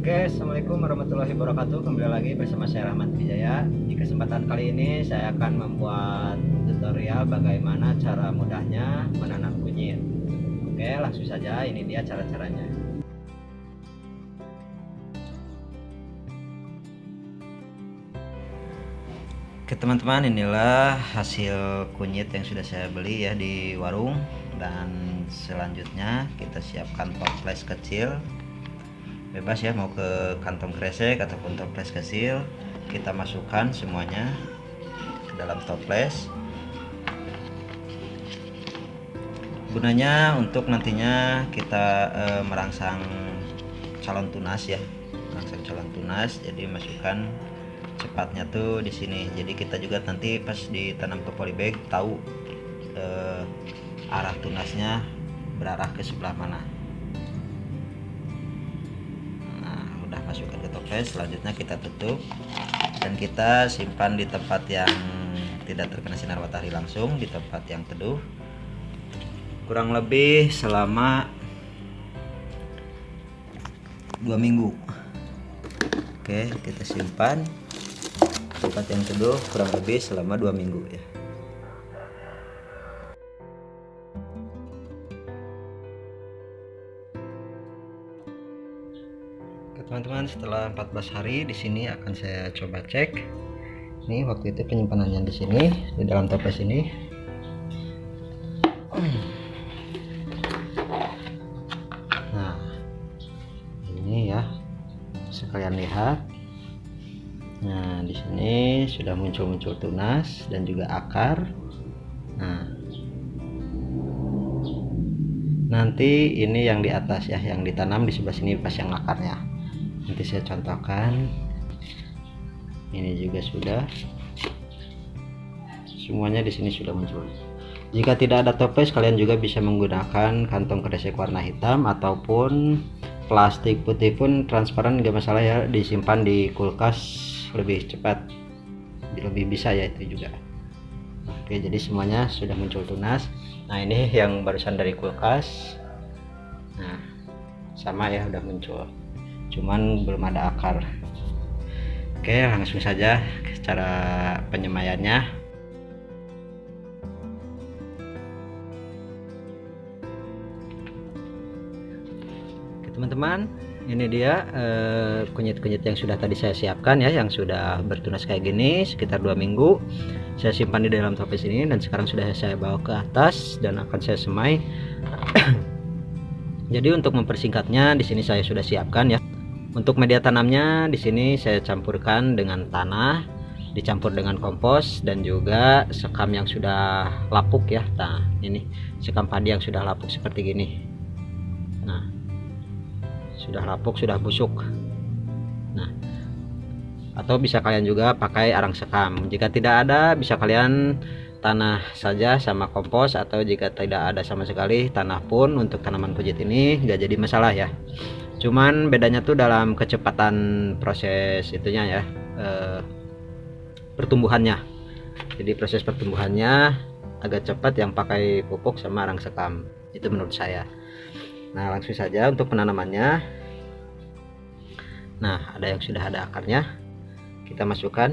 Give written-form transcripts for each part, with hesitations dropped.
Oke, Assalamualaikum warahmatullahi wabarakatuh. Kembali lagi bersama saya Rahmat Wijaya. Di kesempatan kali ini saya akan membuat tutorial bagaimana cara mudahnya menanam kunyit. Oke, langsung saja, ini dia cara-caranya. Oke teman-teman, inilah hasil kunyit yang sudah saya beli ya di warung. Dan selanjutnya kita siapkan toples kecil, bebas ya, mau ke kantong kresek ataupun toples kecil. Kita masukkan semuanya ke dalam toples, gunanya untuk nantinya kita merangsang calon tunas ya, merangsang calon tunas. Jadi masukkan cepatnya tuh di sini, jadi kita juga nanti pas ditanam ke polybag tahu arah tunasnya berarah ke sebelah mana. Masukkan ke toples, selanjutnya kita tutup dan kita simpan di tempat yang tidak terkena sinar matahari langsung, di tempat yang teduh kurang lebih selama 2 minggu. Oke, kita simpan tempat yang teduh kurang lebih selama 2 minggu ya. Teman-teman, setelah 14 hari di sini akan saya coba cek. Ini waktu itu penyimpanannya di sini, di dalam toples ini. Nah, ini ya, sekalian lihat. Nah, di sini sudah muncul tunas dan juga akar. Nah, nanti ini yang di atas ya, yang ditanam di sebelah sini pas yang akarnya. Nanti saya contohkan. Ini juga sudah, semuanya di sini sudah muncul. Jika tidak ada toples, kalian juga bisa menggunakan kantong kresek warna hitam ataupun plastik putih pun transparan, nggak masalah ya, disimpan di kulkas lebih cepat, lebih bisa ya itu juga. Oke, jadi semuanya sudah muncul tunas. Nah, ini yang barusan dari kulkas. Nah, sama ya, udah muncul, cuman belum ada akar. Oke, langsung saja cara penyemaiannya. Oke teman-teman, ini dia kunyit-kunyit yang sudah tadi saya siapkan ya, yang sudah bertunas kayak gini sekitar 2 minggu. Saya simpan di dalam toples ini dan sekarang sudah saya bawa ke atas dan akan saya semai. Jadi untuk mempersingkatnya, di sini saya sudah siapkan ya. Untuk media tanamnya di sini saya campurkan dengan tanah, dicampur dengan kompos dan juga sekam yang sudah lapuk ya. Nah, ini sekam padi yang sudah lapuk seperti gini. Nah, sudah lapuk, sudah busuk. Nah, atau bisa kalian juga pakai arang sekam. Jika tidak ada, bisa kalian tanah saja sama kompos, atau jika tidak ada sama sekali tanah pun untuk tanaman kunyit ini nggak jadi masalah ya. Cuman bedanya tuh dalam kecepatan proses itunya ya, pertumbuhannya. Jadi proses pertumbuhannya agak cepat yang pakai pupuk sama arang sekam, itu menurut saya. Nah, langsung saja untuk penanamannya. Nah, ada yang sudah ada akarnya, kita masukkan.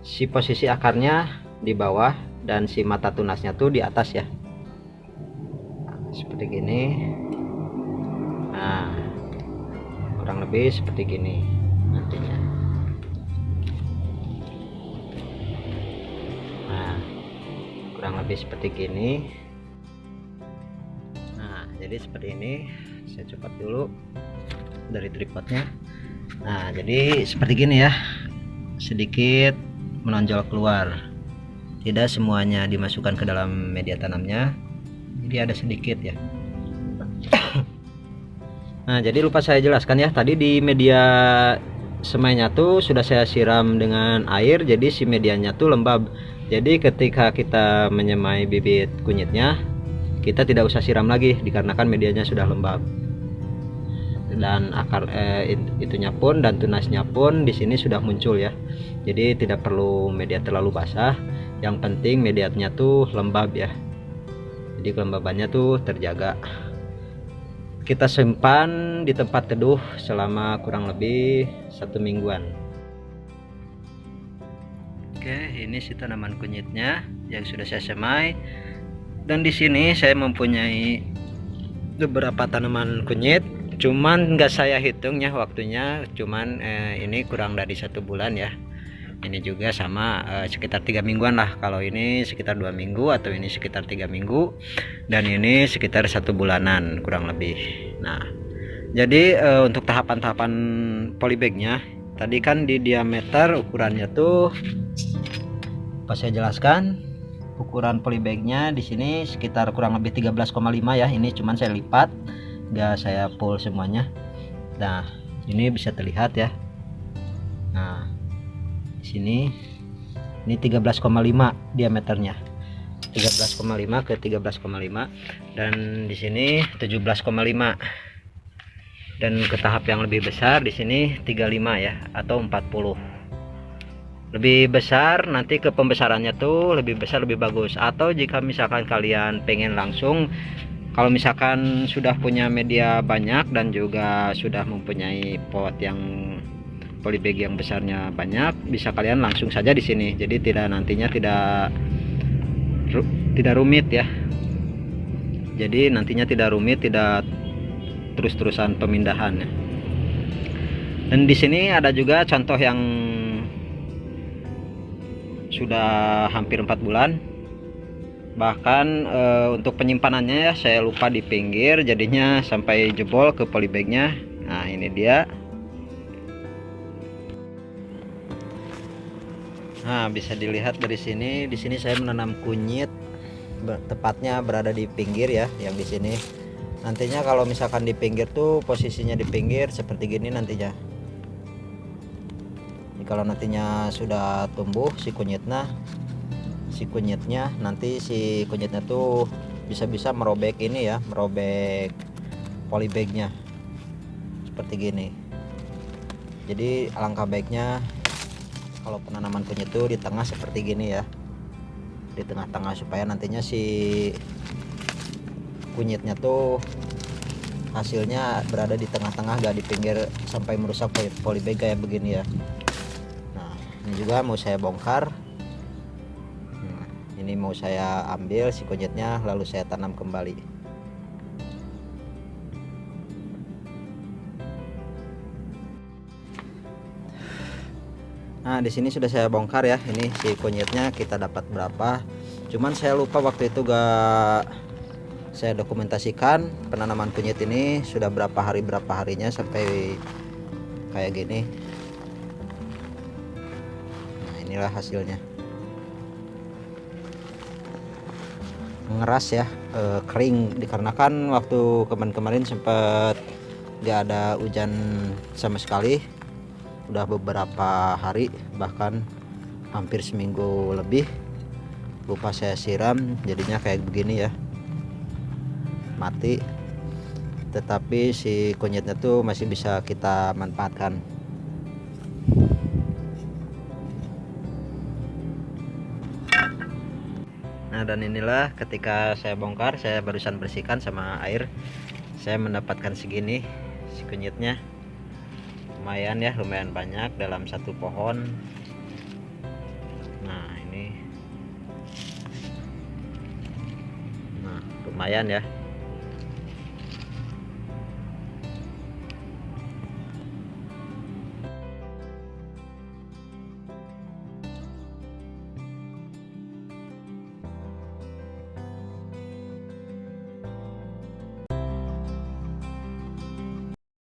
Si posisi akarnya di bawah dan si mata tunasnya tuh di atas ya, seperti gini. Nah, kurang lebih seperti gini nantinya. Nah, kurang lebih seperti gini. Nah, jadi seperti ini. Saya cepat dulu dari tripodnya. Nah, jadi seperti gini ya, sedikit menonjol keluar. Tidak semuanya dimasukkan ke dalam media tanamnya, jadi ada sedikit ya. Nah, jadi lupa saya jelaskan ya, tadi di media semainya tuh sudah saya siram dengan air, jadi si medianya tuh lembab. Jadi ketika kita menyemai bibit kunyitnya, kita tidak usah siram lagi dikarenakan medianya sudah lembab. Dan akar itunya pun dan tunasnya pun di sini sudah muncul ya. Jadi tidak perlu media terlalu basah, yang penting medianya tuh lembab ya. Jadi kelembabannya tuh terjaga. kita simpan di tempat teduh selama kurang lebih 1 mingguan. Oke, ini si tanaman kunyitnya yang sudah saya semai. Dan di sini saya mempunyai beberapa tanaman kunyit, cuman nggak saya hitungnya waktunya, cuman ini kurang dari 1 bulan ya. Ini juga sama sekitar 3 mingguan lah. Kalau ini sekitar 2 minggu, atau ini sekitar 3 minggu, dan ini sekitar 1 bulanan kurang lebih. Nah, jadi untuk tahapan-tahapan polybagnya tadi kan di diameter ukurannya tuh apa saya jelaskan. Ukuran polybagnya di sini sekitar kurang lebih 13,5 ya. Ini cuman saya lipat, nggak saya full semuanya. Nah, ini bisa terlihat ya. Nah, di sini ini 13,5 diameternya, 13,5 ke 13,5, dan di sini 17,5, dan ke tahap yang lebih besar di sini 35 ya, atau 40. Lebih besar nanti ke pembesarannya tuh lebih besar lebih bagus. Atau jika misalkan kalian pengen langsung, kalau misalkan sudah punya media banyak dan juga sudah mempunyai pot yang polybag yang besarnya banyak, bisa kalian langsung saja di sini. Jadi nantinya tidak rumit ya. Jadi nantinya tidak rumit, tidak terus-terusan pemindahan ya. Dan di sini ada juga contoh yang sudah hampir 4 bulan. Bahkan untuk penyimpanannya ya saya lupa di pinggir, jadinya sampai jebol ke polybagnya. Nah, ini dia. Nah, bisa dilihat dari sini. Di sini saya menanam kunyit, tepatnya berada di pinggir ya, yang di sini. Nantinya kalau misalkan di pinggir tuh posisinya di pinggir seperti gini nantinya. Kalau nantinya sudah tumbuh si kunyitnya, nanti si kunyitnya tuh bisa merobek ini ya, merobek polybagnya seperti gini. Jadi alangkah baiknya kalau penanaman kunyit tuh di tengah seperti gini ya, di tengah-tengah, supaya nantinya si kunyitnya tuh hasilnya berada di tengah-tengah, gak di pinggir sampai merusak polybag kayak begini ya. Ini juga mau saya bongkar. Nah, ini mau saya ambil si kunyitnya, lalu saya tanam kembali. Nah, di sini sudah saya bongkar ya. Ini si kunyitnya kita dapat berapa. Cuman saya lupa waktu itu gak saya dokumentasikan penanaman kunyit ini sudah berapa harinya sampai kayak gini. Inilah hasilnya, ngeras ya, kering, dikarenakan waktu kemarin sempat gak ada hujan sama sekali, udah beberapa hari, bahkan hampir seminggu lebih, lupa saya siram, jadinya kayak begini ya, mati. Tetapi si kunyitnya tuh masih bisa kita manfaatkan. Nah, dan inilah ketika saya bongkar, saya barusan bersihkan sama air, saya mendapatkan segini si kunyitnya. Lumayan ya, lumayan banyak dalam satu pohon. Nah, ini lumayan ya.